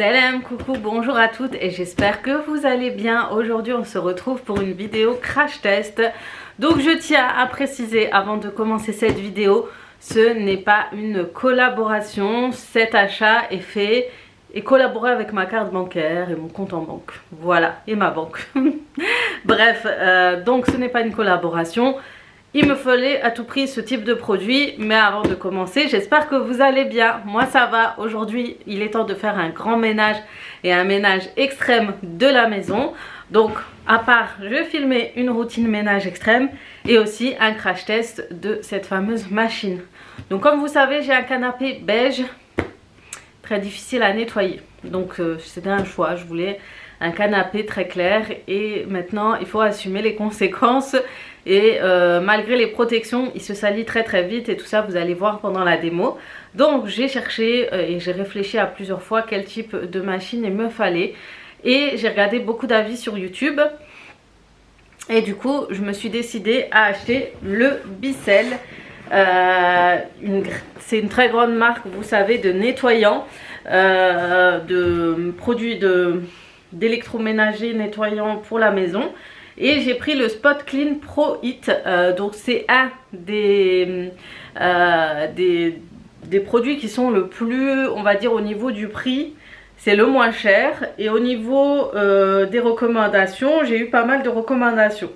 Salam, coucou, bonjour à toutes et j'espère que vous allez bien. Aujourd'hui on se retrouve pour une vidéo crash test. Donc je tiens à préciser avant de commencer cette vidéo, ce n'est pas une collaboration. Cet achat est fait et collaboré avec ma carte bancaire et mon compte en banque. Voilà, et ma banque. Bref, donc ce n'est pas une collaboration. Il me fallait à tout prix ce type de produit, mais avant de commencer, j'espère que vous allez bien. Moi ça va, aujourd'hui il est temps de faire un grand ménage et un ménage extrême de la maison. Donc à part, je vais filmer une routine ménage extrême et aussi un crash test de cette fameuse machine. Donc comme vous savez, j'ai un canapé beige, très difficile à nettoyer. Donc c'était un choix, je voulais un canapé très clair et maintenant il faut assumer les conséquences. Et malgré les protections, il se salit très vite et tout ça vous allez voir pendant la démo. Donc j'ai cherché et j'ai réfléchi à plusieurs fois quel type de machine il me fallait. Et j'ai regardé beaucoup d'avis sur YouTube. Et du coup je me suis décidée à acheter le Bicel. C'est une très grande marque, vous savez, de nettoyants, de produits d'électroménager nettoyants pour la maison. Et j'ai pris le Spot Clean Pro Hit, donc c'est un des produits qui sont le plus, on va dire au niveau du prix, c'est le moins cher. Et au niveau des recommandations, j'ai eu pas mal de recommandations.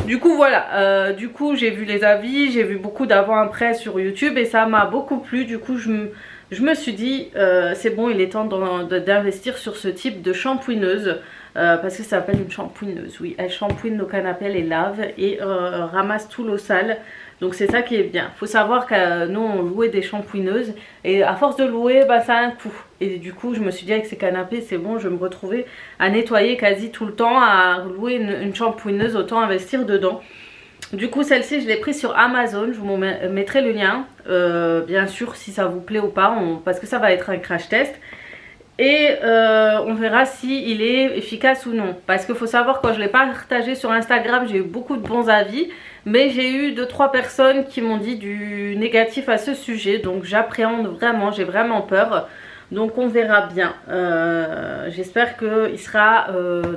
Du coup voilà, du coup j'ai vu les avis, j'ai vu beaucoup d'avant-après sur YouTube et ça m'a beaucoup plu. Du coup je me suis dit c'est bon, il est temps d'investir sur ce type de shampouineuse. Parce que ça s'appelle une shampouineuse, oui, elle shampouine nos canapés, les lave et ramasse tout l'eau sale. Donc c'est ça qui est bien. Faut savoir que nous on louait des shampouineuses et à force de louer, bah, ça a un coût. Et du coup je me suis dit avec ces canapés c'est bon, je vais me retrouver à nettoyer quasi tout le temps, à louer une shampouineuse, autant investir dedans. Du coup celle-ci je l'ai prise sur Amazon, je vous mettrai le lien, bien sûr si ça vous plaît ou pas, parce que ça va être un crash test. Et on verra si il est efficace ou non. Parce qu'il faut savoir, quand je l'ai partagé sur Instagram, j'ai eu beaucoup de bons avis. Mais j'ai eu 2-3 personnes qui m'ont dit du négatif à ce sujet. Donc j'appréhende vraiment, j'ai vraiment peur. Donc on verra bien. J'espère qu'il sera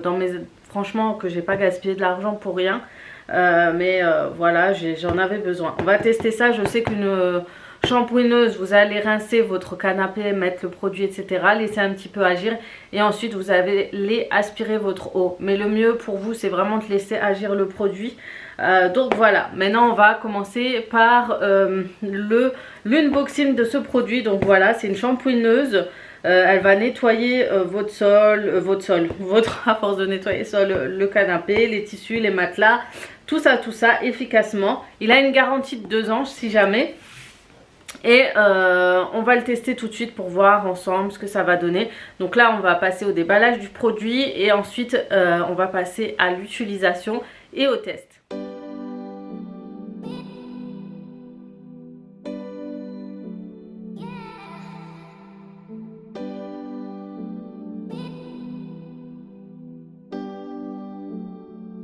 dans mes... Franchement, que j'ai pas gaspillé de l'argent pour rien. Voilà, j'en avais besoin. On va tester ça. Je sais qu'une... shampouineuse, vous allez rincer votre canapé, mettre le produit, etc. Laisser un petit peu agir et ensuite vous allez aspirer votre eau. Mais le mieux pour vous, c'est vraiment de laisser agir le produit. Donc voilà, maintenant on va commencer par l'unboxing de ce produit. Donc voilà, c'est une shampouineuse. Elle va nettoyer à force de nettoyer le canapé, les tissus, les matelas, tout ça efficacement. Il a une garantie de 2 ans si jamais. Et on va le tester tout de suite pour voir ensemble ce que ça va donner. Donc là on va passer au déballage du produit et ensuite on va passer à l'utilisation et au test.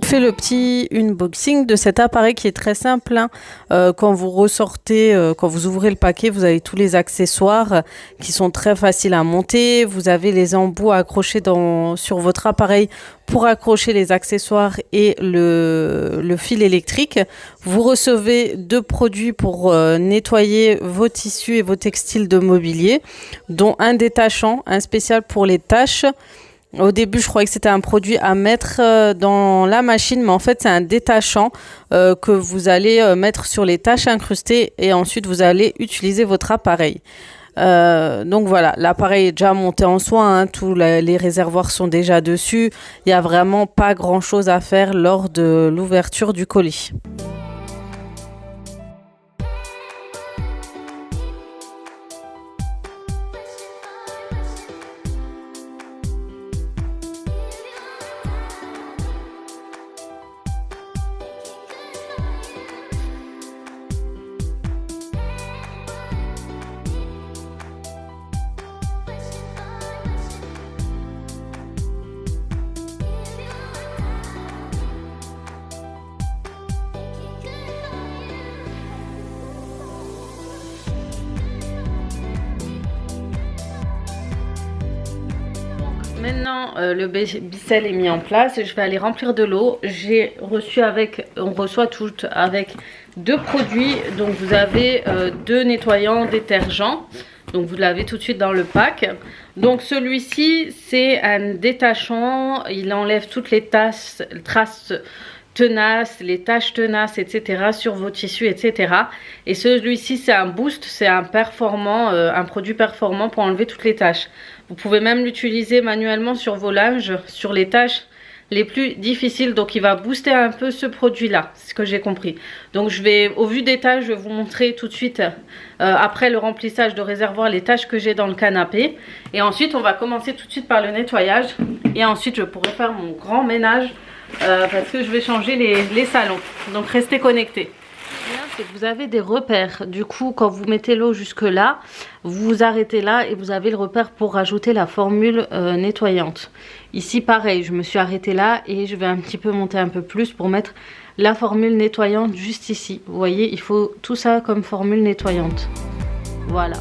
Fait le petit unboxing de cet appareil qui est très simple, hein. Quand vous ressortez, quand vous ouvrez le paquet, vous avez tous les accessoires qui sont très faciles à monter. Vous avez les embouts accrochés sur votre appareil pour accrocher les accessoires et le fil électrique. Vous recevez 2 produits pour nettoyer vos tissus et vos textiles de mobilier, dont un détachant, un spécial pour les tâches. Au début, je croyais que c'était un produit à mettre dans la machine, mais en fait, c'est un détachant que vous allez mettre sur les taches incrustées et ensuite, vous allez utiliser votre appareil. Donc voilà, l'appareil est déjà monté en soin, hein, tous les réservoirs sont déjà dessus. Il n'y a vraiment pas grand-chose à faire lors de l'ouverture du colis. Maintenant, le baisselle est mis en place. Je vais aller remplir de l'eau. On reçoit tout avec 2 produits. Donc vous avez 2 nettoyants détergents. Donc vous l'avez tout de suite dans le pack. Donc celui-ci, c'est un détachant. Il enlève toutes les traces tenaces, les taches tenaces, etc. sur vos tissus, etc. Et celui-ci, c'est un boost, c'est un produit performant pour enlever toutes les taches. Vous pouvez même l'utiliser manuellement sur vos linges, sur les tâches les plus difficiles. Donc il va booster un peu ce produit là, c'est ce que j'ai compris. Donc au vu des tâches, je vais vous montrer tout de suite après le remplissage de réservoir les tâches que j'ai dans le canapé. Et ensuite on va commencer tout de suite par le nettoyage. Et ensuite je pourrai faire mon grand ménage parce que je vais changer les salons. Donc restez connectés. C'est que vous avez des repères. Du coup, quand vous mettez l'eau jusque là, vous vous arrêtez là et vous avez le repère pour rajouter la formule nettoyante. Ici pareil, je me suis arrêtée là et je vais un petit peu monter un peu plus pour mettre la formule nettoyante juste ici. Vous voyez, il faut tout ça comme formule nettoyante. Voilà.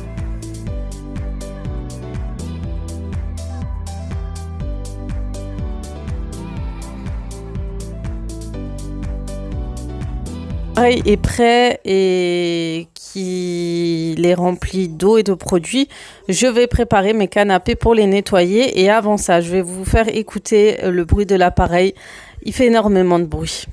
Est prêt et qu'il est rempli d'eau et de produits, je vais préparer mes canapés pour les nettoyer. Et avant ça, je vais vous faire écouter le bruit de l'appareil. Il fait énormément de bruit.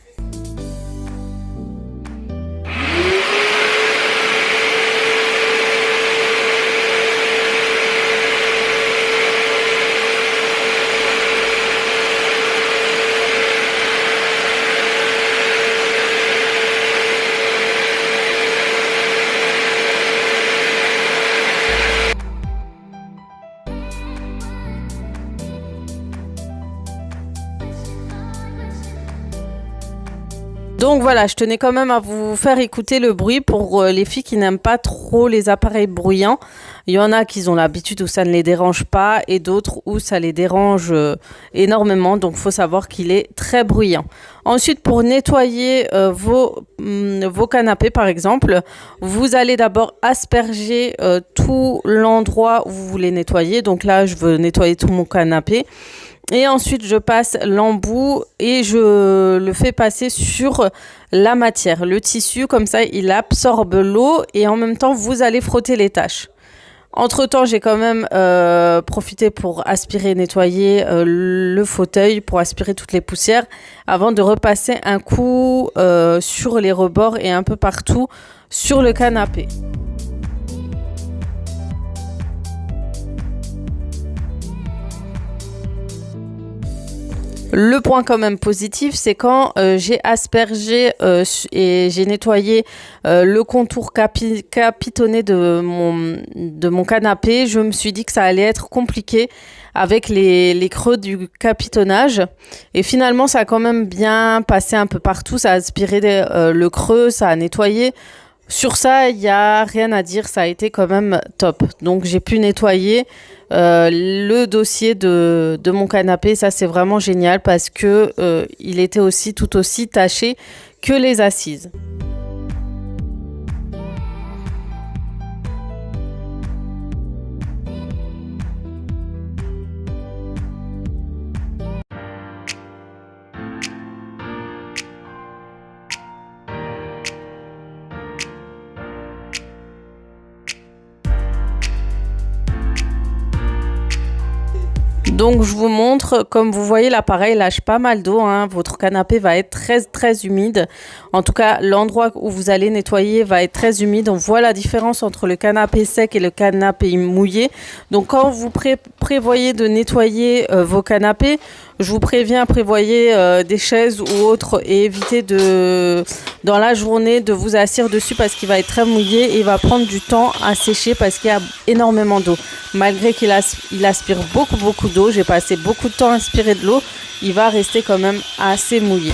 Donc voilà, je tenais quand même à vous faire écouter le bruit pour les filles qui n'aiment pas trop les appareils bruyants. Il y en a qui ont l'habitude où ça ne les dérange pas et d'autres où ça les dérange énormément. Donc il faut savoir qu'il est très bruyant. Ensuite, pour nettoyer vos canapés par exemple, vous allez d'abord asperger tout l'endroit où vous voulez nettoyer. Donc là, je veux nettoyer tout mon canapé. Et ensuite, je passe l'embout et je le fais passer sur la matière, le tissu. Comme ça, il absorbe l'eau et en même temps, vous allez frotter les taches. Entre-temps, j'ai quand même profité pour aspirer, nettoyer le fauteuil, pour aspirer toutes les poussières, avant de repasser un coup sur les rebords et un peu partout sur le canapé. Le point quand même positif, c'est quand j'ai aspergé et j'ai nettoyé le contour capitonné de mon canapé, je me suis dit que ça allait être compliqué avec les creux du capitonnage. Et finalement, ça a quand même bien passé un peu partout, ça a aspiré le creux, ça a nettoyé. Sur ça, il n'y a rien à dire, ça a été quand même top. Donc j'ai pu nettoyer le dossier de mon canapé. Ça, c'est vraiment génial parce que il était tout aussi taché que les assises. Donc je vous montre, comme vous voyez, l'appareil lâche pas mal d'eau, hein. Votre canapé va être très très humide. En tout cas, l'endroit où vous allez nettoyer va être très humide. On voit la différence entre le canapé sec et le canapé mouillé. Donc quand vous prévoyez de nettoyer vos canapés, je vous préviens, prévoyez des chaises ou autres et évitez dans la journée de vous asseoir dessus parce qu'il va être très mouillé et il va prendre du temps à sécher parce qu'il y a énormément d'eau. Malgré qu'il aspire beaucoup d'eau, j'ai passé beaucoup de temps à aspirer de l'eau, il va rester quand même assez mouillé.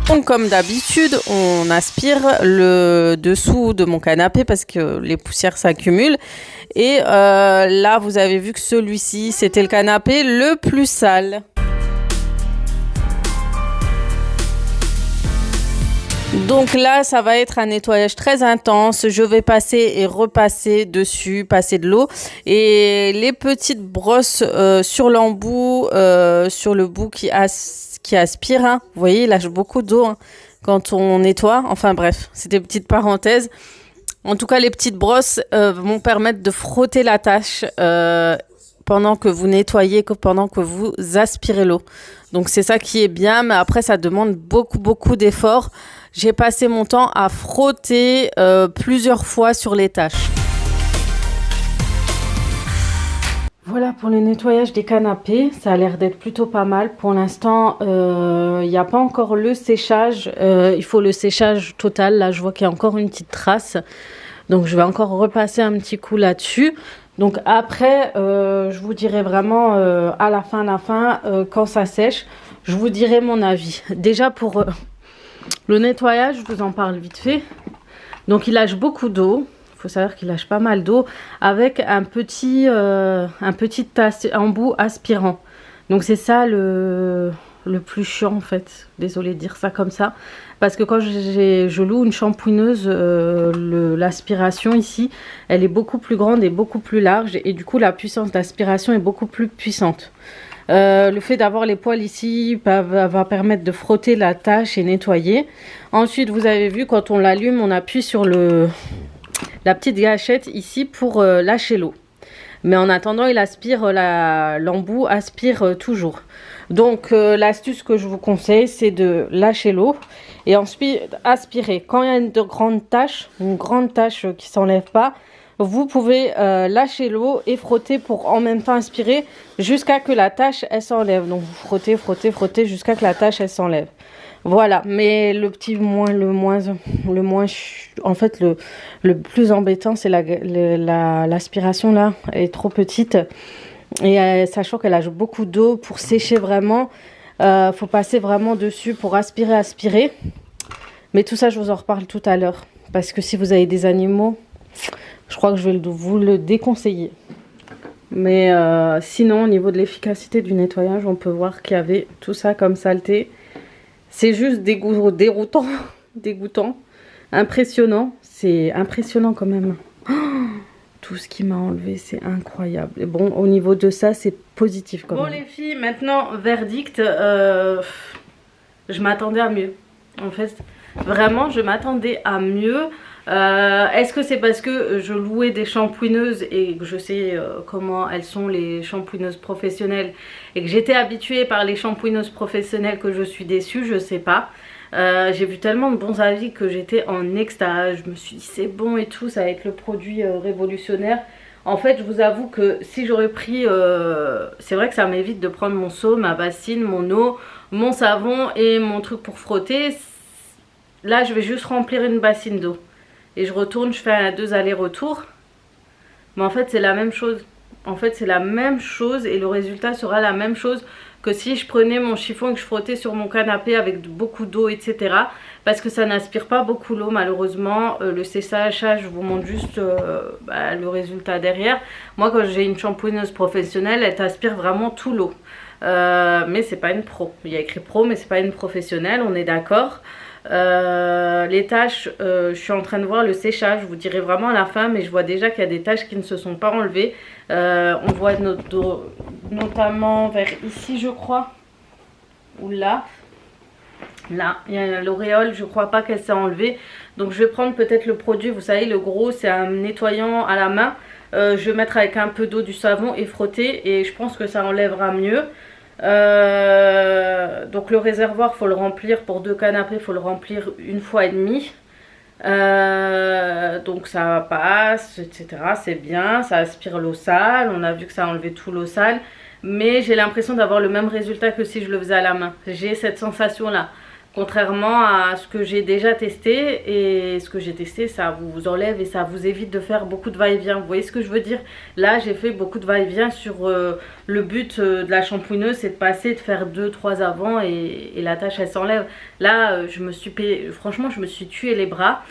Donc comme d'habitude, on aspire le dessous de mon canapé parce que les poussières s'accumulent. Et là, vous avez vu que celui-ci, c'était le canapé le plus sale. Donc là, ça va être un nettoyage très intense. Je vais passer et repasser dessus, passer de l'eau. Et les petites brosses sur l'embout, sur le bout qui aspire, hein. Vous voyez, il lâche beaucoup d'eau hein, quand on nettoie. Enfin bref, c'est des petites parenthèses. En tout cas, les petites brosses vont permettre de frotter la tâche pendant que vous nettoyez, pendant que vous aspirez l'eau. Donc c'est ça qui est bien, mais après ça demande beaucoup d'efforts. J'ai passé mon temps à frotter plusieurs fois sur les tâches. Voilà pour le nettoyage des canapés, ça a l'air d'être plutôt pas mal. Pour l'instant, il n'y a pas encore le séchage, il faut le séchage total. Là, je vois qu'il y a encore une petite trace, donc je vais encore repasser un petit coup là-dessus. Donc après, je vous dirai vraiment à la fin, quand ça sèche, je vous dirai mon avis. Déjà pour le nettoyage, je vous en parle vite fait. Donc il lâche beaucoup d'eau. Il faut savoir qu'il lâche pas mal d'eau avec un petit embout aspirant. Donc c'est ça le plus chiant en fait. Désolée de dire ça comme ça. Parce que quand je loue une shampooineuse, l'aspiration ici, elle est beaucoup plus grande et beaucoup plus large. Et du coup la puissance d'aspiration est beaucoup plus puissante. Le fait d'avoir les poils ici va permettre de frotter la tâche et nettoyer. Ensuite, vous avez vu, quand on l'allume, on appuie sur la petite gâchette ici pour lâcher l'eau. Mais en attendant, il aspire, l'embout aspire toujours. Donc, l'astuce que je vous conseille, c'est de lâcher l'eau et ensuite aspirer. Quand il y a une grande tache qui ne s'enlève pas, vous pouvez lâcher l'eau et frotter pour en même temps aspirer jusqu'à que la tache elle s'enlève. Donc vous frottez jusqu'à que la tache elle s'enlève. Voilà, mais le plus embêtant c'est l'aspiration là, elle est trop petite et sachant qu'elle lâche beaucoup d'eau pour sécher vraiment, faut passer vraiment dessus pour aspirer. Mais tout ça je vous en reparle tout à l'heure parce que si vous avez des animaux, je crois que je vais vous le déconseiller. Mais sinon, au niveau de l'efficacité du nettoyage, on peut voir qu'il y avait tout ça comme saleté. C'est juste déroutant, dégoûtant, impressionnant. C'est impressionnant quand même. Oh, tout ce qui m'a enlevé, c'est incroyable. Et bon, au niveau de ça, c'est positif quand même. Bon les filles, maintenant, verdict. Je m'attendais à mieux. En fait, vraiment, je m'attendais à mieux. Est-ce que c'est parce que je louais des shampooineuses et que je sais comment elles sont les shampooineuses professionnelles et que j'étais habituée par les shampooineuses professionnelles que je suis déçue? Je sais pas. J'ai vu tellement de bons avis que j'étais en extase. Je me suis dit c'est bon et tout, ça va être le produit révolutionnaire. En fait, je vous avoue que si j'aurais pris... c'est vrai que ça m'évite de prendre mon seau, ma bassine, mon eau, mon savon et mon truc pour frotter. Là, je vais juste remplir une bassine d'eau. Et je retourne, je fais 2 allers-retours. Mais en fait, c'est la même chose. En fait, c'est la même chose et le résultat sera la même chose que si je prenais mon chiffon et que je frottais sur mon canapé avec beaucoup d'eau, etc. Parce que ça n'aspire pas beaucoup l'eau, malheureusement. Le séchage, je vous montre juste le résultat derrière. Moi, quand j'ai une shampooineuse professionnelle, elle t'aspire vraiment tout l'eau. Mais c'est pas une pro. Il y a écrit pro, mais c'est pas une professionnelle, on est d'accord. Les tâches, je suis en train de voir le séchage, je vous dirai vraiment à la fin, mais je vois déjà qu'il y a des tâches qui ne se sont pas enlevées. On voit notamment vers ici, je crois, ou là, il y a l'auréole, je crois pas qu'elle s'est enlevée. Donc je vais prendre peut-être le produit, vous savez, le gros, c'est un nettoyant à la main. Je vais mettre avec un peu d'eau, du savon et frotter, et je pense que ça enlèvera mieux. Donc le réservoir, faut le remplir pour 2 canapés, il faut le remplir 1,5 fois. Donc ça passe, etc. C'est bien, ça aspire l'eau sale. On a vu que ça a enlevé tout l'eau sale, mais j'ai l'impression d'avoir le même résultat que si je le faisais à la main. J'ai cette sensation là, contrairement à ce que j'ai déjà testé. Et ce que j'ai testé, ça vous enlève et ça vous évite de faire beaucoup de va-et-vient. Vous voyez ce que je veux dire? Là j'ai fait beaucoup de va-et-vient sur le but de la shampooineuse, c'est de passer, de faire 2-3 avant et la tâche elle s'enlève. Là franchement je me suis tué les bras.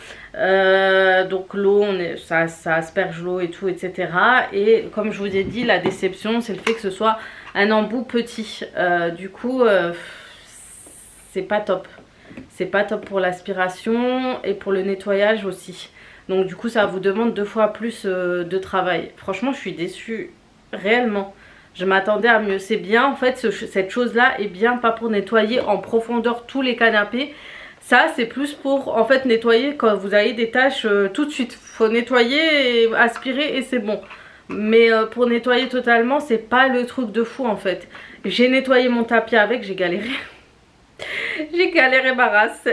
Donc l'eau, ça asperge l'eau et tout, etc. Et comme je vous ai dit, la déception c'est le fait que ce soit un embout petit. Du coup c'est pas top. c'est pas top pour l'aspiration et pour le nettoyage aussi. Donc du coup ça vous demande 2 fois plus de travail. Franchement je suis déçue, réellement. Je m'attendais à mieux. C'est bien en fait, cette chose là est bien, pas pour nettoyer en profondeur tous les canapés. Ça c'est plus pour en fait nettoyer quand vous avez des tâches tout de suite. Faut nettoyer et aspirer et c'est bon. Mais pour nettoyer totalement c'est pas le truc de fou en fait. J'ai nettoyé mon tapis avec, j'ai galéré. J'ai galéré ma race.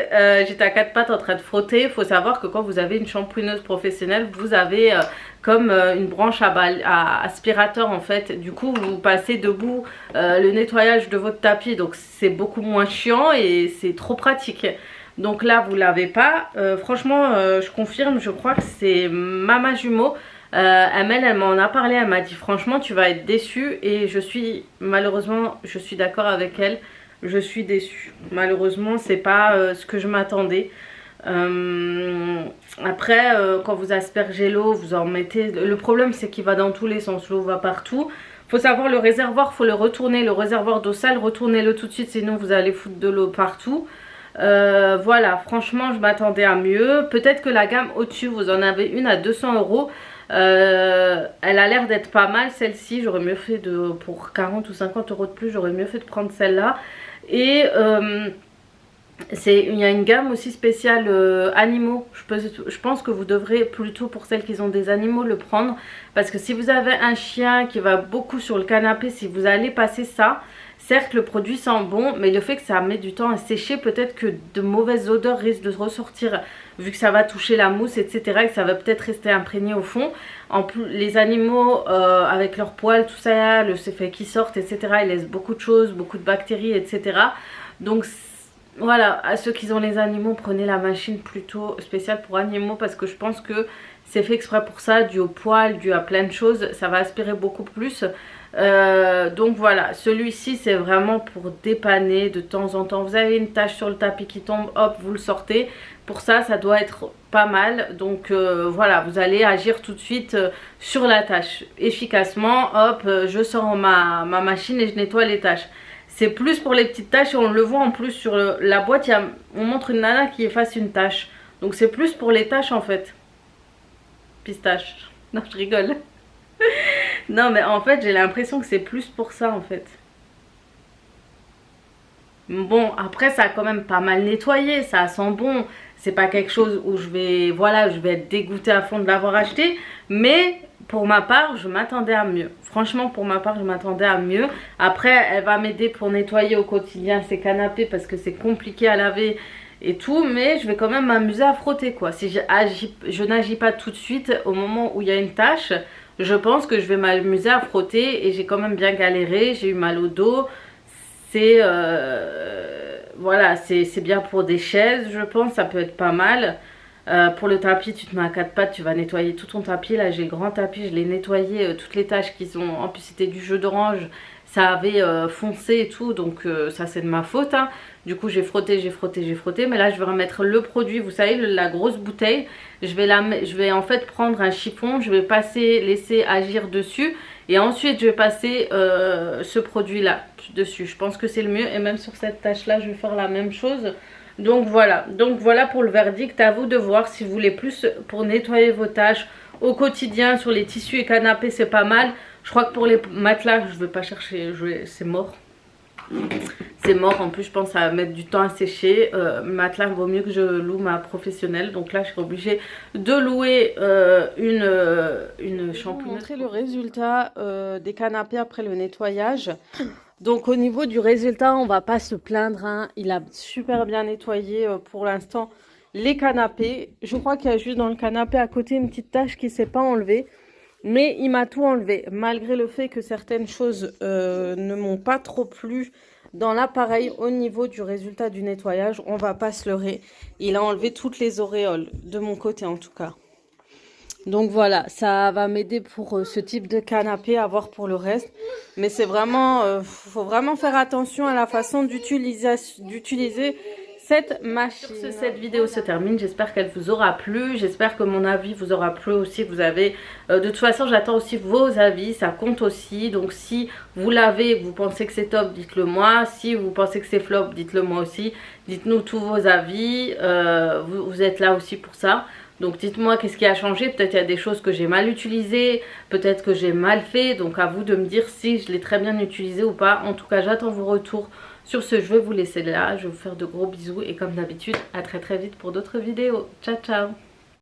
J'étais à 4 pattes en train de frotter. Il faut savoir que quand vous avez une shampooineuse professionnelle, vous avez comme une branche à aspirateur en fait. Du coup, vous passez debout le nettoyage de votre tapis. Donc, c'est beaucoup moins chiant et c'est trop pratique. Donc là, vous l'avez pas. Franchement, je confirme, je crois que c'est Mama Jumeau. Elle m'en a parlé. Elle m'a dit franchement, tu vas être déçue. Et malheureusement, je suis d'accord avec elle. Je suis déçue. Malheureusement, c'est pas ce que je m'attendais. Après, quand vous aspergez l'eau, vous en mettez. Le problème, c'est qu'il va dans tous les sens. L'eau va partout. Faut savoir le réservoir, faut le retourner. Le réservoir d'eau sale, retournez-le tout de suite, sinon vous allez foutre de l'eau partout. Voilà, franchement, je m'attendais à mieux. Peut-être que la gamme au-dessus, vous en avez une à 200 €. Elle a l'air d'être pas mal celle-ci. J'aurais mieux fait pour 40 ou 50 € de plus, j'aurais mieux fait de prendre celle-là. Et il y a une gamme aussi spéciale animaux. Je pense que vous devrez plutôt, pour celles qui ont des animaux, le prendre. Parce que si vous avez un chien qui va beaucoup sur le canapé, si vous allez passer ça, certes le produit sent bon, mais le fait que ça met du temps à sécher, peut-être que de mauvaises odeurs risquent de ressortir, vu que ça va toucher la mousse, etc. Et que ça va peut-être rester imprégné au fond. En plus, les animaux avec leurs poils, tout ça, le fait qu'ils sortent, etc. Ils laissent beaucoup de choses, beaucoup de bactéries, etc. Donc voilà, à ceux qui ont les animaux, prenez la machine plutôt spéciale pour animaux, parce que je pense que c'est fait exprès pour ça, dû au poil, dû à plein de choses. Ça va aspirer beaucoup plus. Donc voilà, celui-ci c'est vraiment pour dépanner de temps en temps. Vous avez une tache sur le tapis qui tombe, hop, vous le sortez. Pour ça, ça doit être pas mal. Donc voilà, vous allez agir tout de suite sur la tâche efficacement. Hop, je sors ma machine et je nettoie les tâches. C'est plus pour les petites tâches et on le voit en plus sur la boîte, on montre une nana qui efface une tâche. Donc c'est plus pour les tâches en fait. Pistache. Non, je rigole. Non mais en fait j'ai l'impression que c'est plus pour ça en fait. Bon après ça a quand même pas mal nettoyé, ça sent bon. C'est pas quelque chose où je vais être dégoûtée à fond de l'avoir acheté. Mais pour ma part je m'attendais à mieux. Franchement pour ma part je m'attendais à mieux. Après elle va m'aider pour nettoyer au quotidien ces canapés parce que c'est compliqué à laver et tout, mais je vais quand même m'amuser à frotter quoi. Si je n'agis pas tout de suite au moment où il y a une tâche, je pense que je vais m'amuser à frotter. Et j'ai quand même bien galéré, j'ai eu mal au dos. C'est voilà, c'est bien pour des chaises, je pense, ça peut être pas mal. Pour le tapis, tu te mets à 4 pattes, tu vas nettoyer tout ton tapis. Là j'ai le grand tapis, je l'ai nettoyé, toutes les taches qu'ils ont. En plus c'était du jus d'orange, ça avait foncé et tout, donc ça c'est de ma faute hein. Du coup j'ai frotté, mais là je vais remettre le produit, vous savez la grosse bouteille. Je vais en fait prendre un chiffon, je vais laisser agir dessus. Et ensuite je vais passer ce produit là dessus. Je pense que c'est le mieux. Et même sur cette tâche là je vais faire la même chose. Donc voilà pour le verdict. À vous de voir si vous voulez plus pour nettoyer vos tâches au quotidien. Sur les tissus et canapés c'est pas mal. Je crois que pour les matelas je vais pas chercher, c'est mort. C'est mort, en plus je pense que ça va mettre du temps à sécher. Matelas, vaut mieux que je loue ma professionnelle. Donc là je serai obligée de louer une shampooineuse. Je vais vous montrer le résultat des canapés après le nettoyage. Donc au niveau du résultat on va pas se plaindre hein. Il a super bien nettoyé pour l'instant les canapés. Je crois qu'il y a juste dans le canapé à côté une petite tache qui ne s'est pas enlevée. Mais il m'a tout enlevé, malgré le fait que certaines choses ne m'ont pas trop plu dans l'appareil au niveau du résultat du nettoyage. On va pas se leurrer. Il a enlevé toutes les auréoles, de mon côté en tout cas. Donc voilà, ça va m'aider pour ce type de canapé, à voir pour le reste. Mais c'est vraiment, faut vraiment faire attention à la façon d'utiliser cette machine. Sur ce, cette vidéo se termine. J'espère qu'elle vous aura plu. J'espère que mon avis vous aura plu aussi. Vous avez de toute façon, j'attends aussi vos avis. Ça compte aussi. Donc si vous l'avez et que vous pensez que c'est top, dites-le moi. Si vous pensez que c'est flop, dites-le moi aussi. Dites-nous tous vos avis. Vous êtes là aussi pour ça. Donc dites-moi qu'est-ce qui a changé, peut-être il y a des choses que j'ai mal utilisées, peut-être que j'ai mal fait, donc à vous de me dire si je l'ai très bien utilisé ou pas. En tout cas j'attends vos retours. Sur ce, je vais vous laisser là, je vais vous faire de gros bisous et comme d'habitude à très très vite pour d'autres vidéos. Ciao ciao.